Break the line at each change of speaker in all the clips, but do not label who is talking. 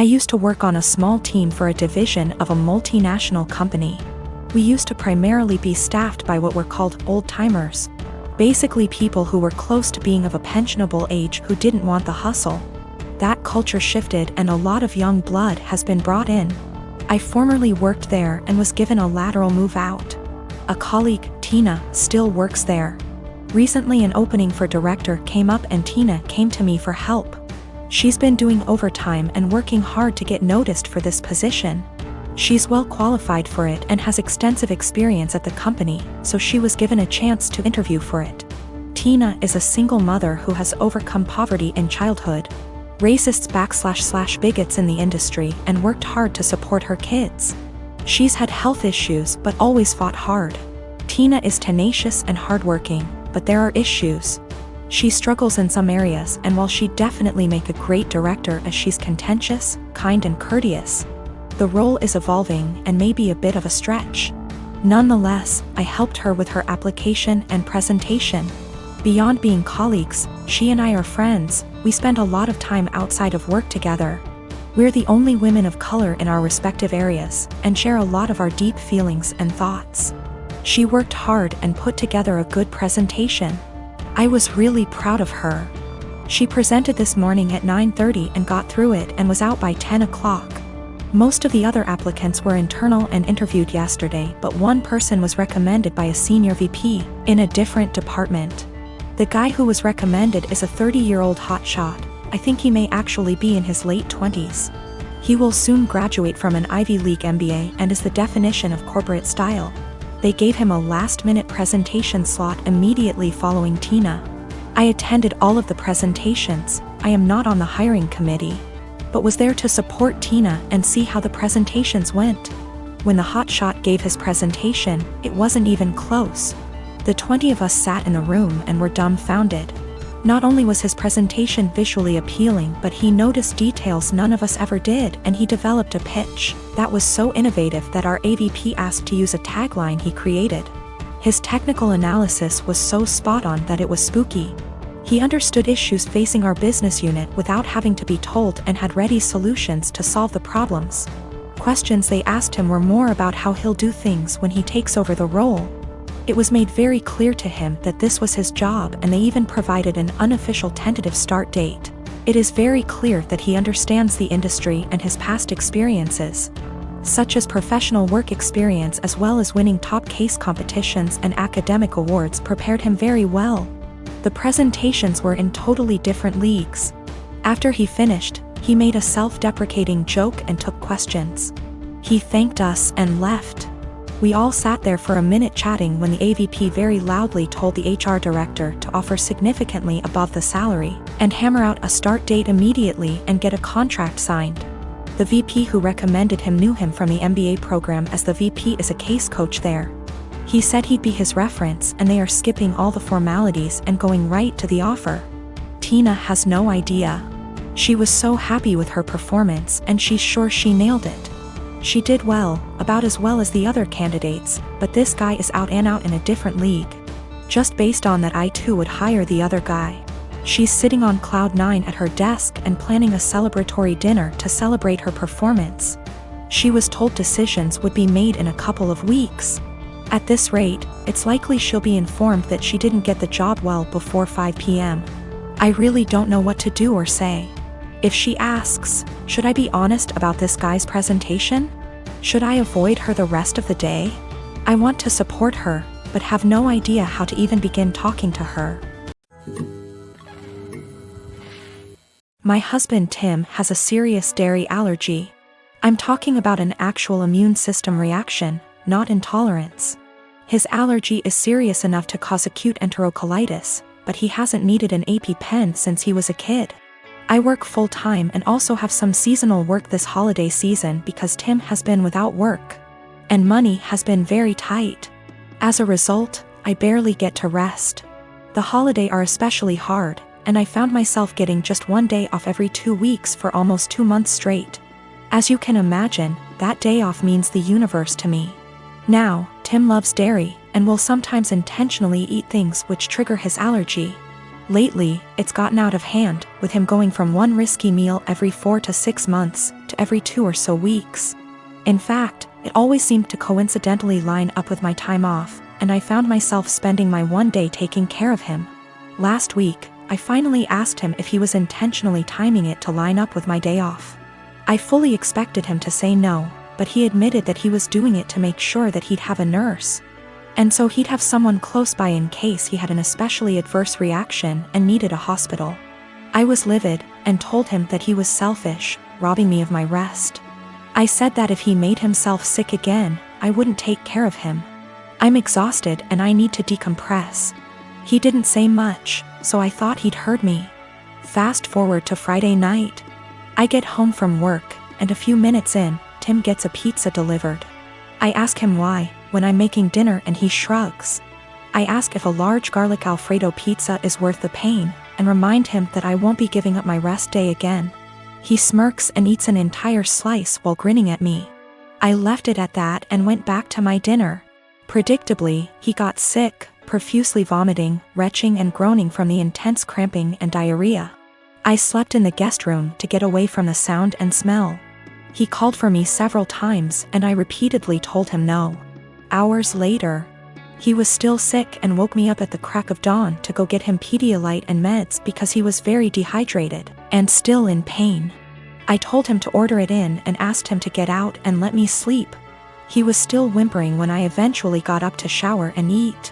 used to work on a small team for a division of a multinational company. We used to primarily be staffed by what were called old-timers. Basically people who were close to being of a pensionable age who didn't want the hustle. That culture shifted and a lot of young blood has been brought in. I formerly worked there and was given a lateral move out. A colleague, Tina, still works there. Recently an opening for director came up and Tina came to me for help. She's been doing overtime and working hard to get noticed for this position. She's well qualified for it and has extensive experience at the company, so she was given a chance to interview for it. Tina is a single mother who has overcome poverty in childhood, racists / bigots in the industry, and worked hard to support her kids. She's had health issues but always fought hard. Tina is tenacious and hardworking, but there are issues. She struggles in some areas, and while she'd definitely make a great director as she's contentious, kind and courteous, the role is evolving and may be a bit of a stretch. Nonetheless, I helped her with her application and presentation. Beyond being colleagues, she and I are friends. We spend a lot of time outside of work together. We're the only women of color in our respective areas, and share a lot of our deep feelings and thoughts. She worked hard and put together a good presentation. I was really proud of her. She presented this morning at 9:30 and got through it and was out by 10 o'clock. Most of the other applicants were internal and interviewed yesterday, but one person was recommended by a senior VP in a different department. The guy who was recommended is a 30-year-old hotshot. I think he may actually be in his late 20s. He will soon graduate from an Ivy League MBA and is the definition of corporate style. They gave him a last-minute presentation slot immediately following Tina. I attended all of the presentations. I am not on the hiring committee, but was there to support Tina and see how the presentations went. When the hotshot gave his presentation, it wasn't even close. The 20 of us sat in the room and were dumbfounded. Not only was his presentation visually appealing, but he noticed details none of us ever did, and he developed a pitch that was so innovative that our AVP asked to use a tagline he created. His technical analysis was so spot on that it was spooky. He understood issues facing our business unit without having to be told and had ready solutions to solve the problems. Questions they asked him were more about how he'll do things when he takes over the role. It was made very clear to him that this was his job, and they even provided an unofficial tentative start date. It is very clear that he understands the industry and his past experiences, such as professional work experience as well as winning top case competitions and academic awards, prepared him very well. The presentations were in totally different leagues. After he finished, he made a self-deprecating joke and took questions. He thanked us and left. We all sat there for a minute chatting when the AVP very loudly told the HR director to offer significantly above the salary and hammer out a start date immediately and get a contract signed. The VP who recommended him knew him from the MBA program, as the VP is a case coach there. He said he'd be his reference, and they are skipping all the formalities and going right to the offer. Tina has no idea. She was so happy with her performance, and she's sure she nailed it. She did well, about as well as the other candidates, but this guy is out and out in a different league. Just based on that, I too would hire the other guy. She's sitting on cloud 9 at her desk and planning a celebratory dinner to celebrate her performance. She was told decisions would be made in a couple of weeks. At this rate, it's likely she'll be informed that she didn't get the job well before 5 p.m. I really don't know what to do or say. If she asks, should I be honest about this guy's presentation? Should I avoid her the rest of the day? I want to support her, but have no idea how to even begin talking to her. My husband Tim has a serious dairy allergy. I'm talking about an actual immune system reaction, not intolerance. His allergy is serious enough to cause acute enterocolitis, but he hasn't needed an EpiPen since he was a kid. I work full-time and also have some seasonal work this holiday season because Tim has been without work, and money has been very tight. As a result, I barely get to rest. The holidays are especially hard, and I found myself getting just one day off every 2 weeks for almost 2 months straight. As you can imagine, that day off means the universe to me. Now, Tim loves dairy, and will sometimes intentionally eat things which trigger his allergy. Lately, it's gotten out of hand, with him going from one risky meal every 4 to 6 months, to every 2 or so weeks. In fact, it always seemed to coincidentally line up with my time off, and I found myself spending my one day taking care of him. Last week, I finally asked him if he was intentionally timing it to line up with my day off. I fully expected him to say no, but he admitted that he was doing it to make sure that he'd have a nurse. And so he'd have someone close by in case he had an especially adverse reaction and needed a hospital. I was livid, and told him that he was selfish, robbing me of my rest. I said that if he made himself sick again, I wouldn't take care of him. I'm exhausted and I need to decompress. He didn't say much, so I thought he'd heard me. Fast forward to Friday night. I get home from work, and a few minutes in, Tim gets a pizza delivered. I ask him why, when I'm making dinner, and he shrugs. I ask if a large garlic Alfredo pizza is worth the pain, and remind him that I won't be giving up my rest day again. He smirks and eats an entire slice while grinning at me. I left it at that and went back to my dinner. Predictably, he got sick, profusely vomiting, retching and groaning from the intense cramping and diarrhea. I slept in the guest room to get away from the sound and smell. He called for me several times and I repeatedly told him no. Hours later, he was still sick and woke me up at the crack of dawn to go get him Pedialyte and meds because he was very dehydrated and still in pain. I told him to order it in and asked him to get out and let me sleep. He was still whimpering when I eventually got up to shower and eat.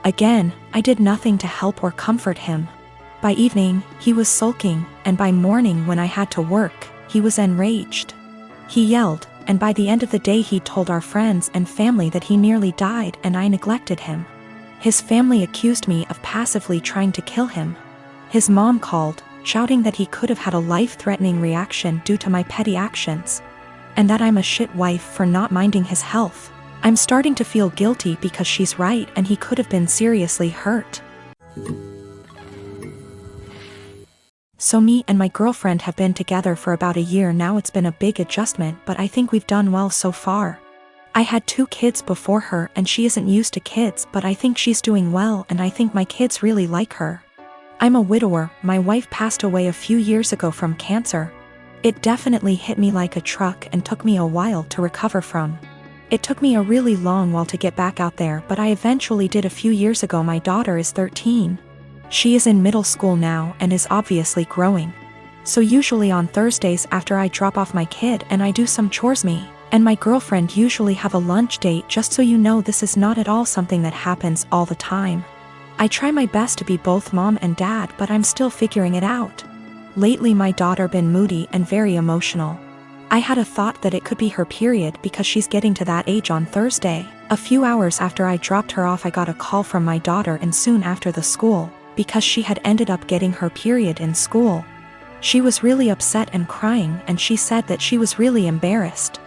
Again, I did nothing to help or comfort him. By evening, he was sulking, and by morning when I had to work, he was enraged. He yelled, and by the end of the day he told our friends and family that he nearly died and I neglected him. His family accused me of passively trying to kill him. His mom called, shouting that he could have had a life-threatening reaction due to my petty actions, and that I'm a shit wife for not minding his health. I'm starting to feel guilty because she's right and he could have been seriously hurt. So me and my girlfriend have been together for about a year now. It's been a big adjustment, but I think we've done well so far. I had 2 kids before her and she isn't used to kids, but I think she's doing well and I think my kids really like her. I'm a widower. My wife passed away a few years ago from cancer. It definitely hit me like a truck and took me a while to recover from. It took me a really long while to get back out there, but I eventually did a few years ago. My daughter is 13. She is in middle school now and is obviously growing. So usually on Thursdays after I drop off my kid and I do some chores, me and my girlfriend usually have a lunch date. Just so you know, this is not at all something that happens all the time. I try my best to be both mom and dad, but I'm still figuring it out. Lately my daughter been moody and very emotional. I had a thought that it could be her period because she's getting to that age on Thursday. A few hours after I dropped her off I got a call from my daughter, and soon after the school, because she had ended up getting her period in school. She was really upset and crying, and she said that she was really embarrassed.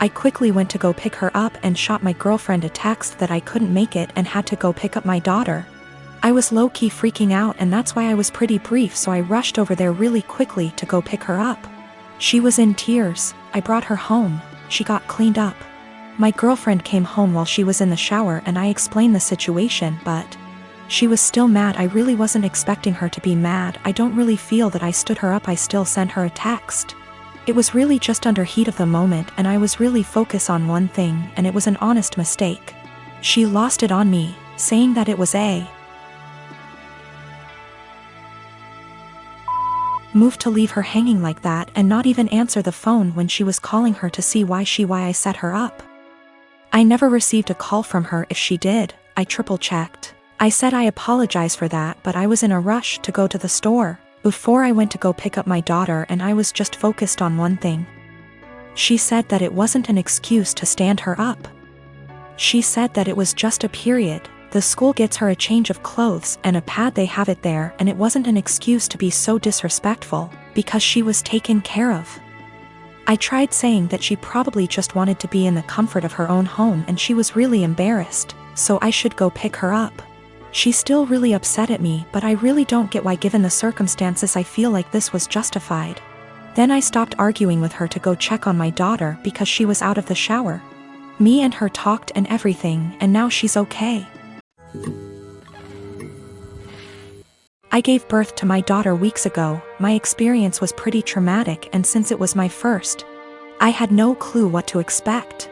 I quickly went to go pick her up and shot my girlfriend a text that I couldn't make it and had to go pick up my daughter. I was low-key freaking out, and that's why I was pretty brief, so I rushed over there really quickly to go pick her up. She was in tears. I brought her home. She got cleaned up. My girlfriend came home while she was in the shower and I explained the situation, but she was still mad. I really wasn't expecting her to be mad. I don't really feel that I stood her up. I still sent her a text. It was really just under heat of the moment and I was really focused on one thing, and it was an honest mistake. She lost it on me, saying that it was a move to leave her hanging like that and not even answer the phone when she was calling her to see why I set her up. I never received a call from her. If she did, I triple-checked. I said I apologize for that, but I was in a rush to go to the store before I went to go pick up my daughter and I was just focused on one thing. She said that it wasn't an excuse to stand her up. She said that it was just a period. The school gets her a change of clothes and a pad, they have it there, and it wasn't an excuse to be so disrespectful because she was taken care of. I tried saying that she probably just wanted to be in the comfort of her own home and she was really embarrassed, so I should go pick her up. She's still really upset at me, but I really don't get why, given the circumstances. I feel like this was justified. Then I stopped arguing with her to go check on my daughter because she was out of the shower. Me and her talked and everything, and now she's okay. I gave birth to my daughter weeks ago. My experience was pretty traumatic, and since it was my first, I had no clue what to expect.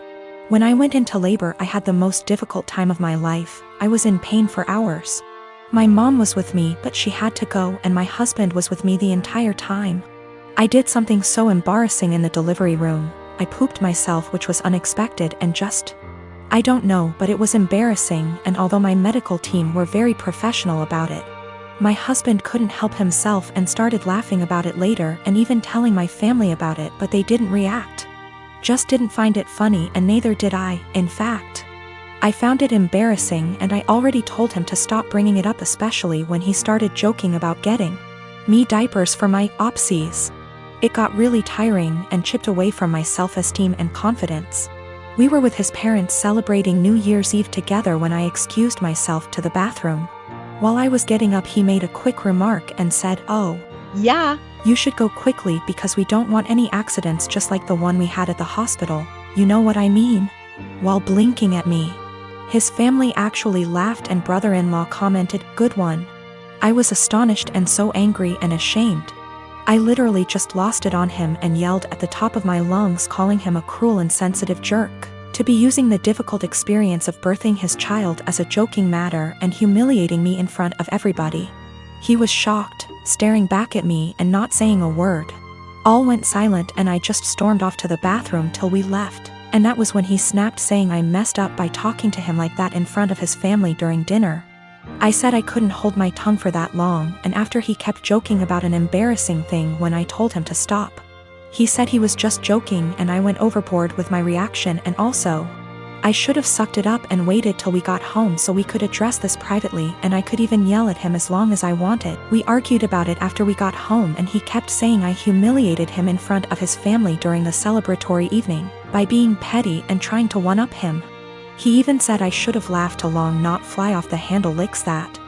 When I went into labor, I had the most difficult time of my life. I was in pain for hours. My mom was with me, but she had to go, and my husband was with me the entire time. I did something so embarrassing in the delivery room. I pooped myself, which was unexpected and I don't know, but it was embarrassing, and although my medical team were very professional about it, my husband couldn't help himself and started laughing about it later and even telling my family about it, but they didn't react. Just didn't find it funny, and neither did I. In fact, I found it embarrassing, and I already told him to stop bringing it up, especially when he started joking about getting me diapers for my opsies. It got really tiring and chipped away from my self-esteem and confidence. We were with his parents celebrating New Year's Eve together when I excused myself to the bathroom. While I was getting up, he made a quick remark and said, "Oh, yeah, you should go quickly because we don't want any accidents just like the one we had at the hospital. You know what I mean?" While blinking at me. His family actually laughed, and brother-in-law commented, "Good one." I was astonished and so angry and ashamed. I literally just lost it on him and yelled at the top of my lungs, calling him a cruel, insensitive jerk. To be using the difficult experience of birthing his child as a joking matter and humiliating me in front of everybody. He was shocked, staring back at me and not saying a word. All went silent, and I just stormed off to the bathroom till we left, and that was when he snapped, saying I messed up by talking to him like that in front of his family during dinner. I said I couldn't hold my tongue for that long, and after he kept joking about an embarrassing thing when I told him to stop. He said he was just joking, and I went overboard with my reaction, and also, I should have sucked it up and waited till we got home so we could address this privately, and I could even yell at him as long as I wanted. We argued about it after we got home, and he kept saying I humiliated him in front of his family during the celebratory evening by being petty and trying to one-up him. He even said I should have laughed along, not fly off the handle licks that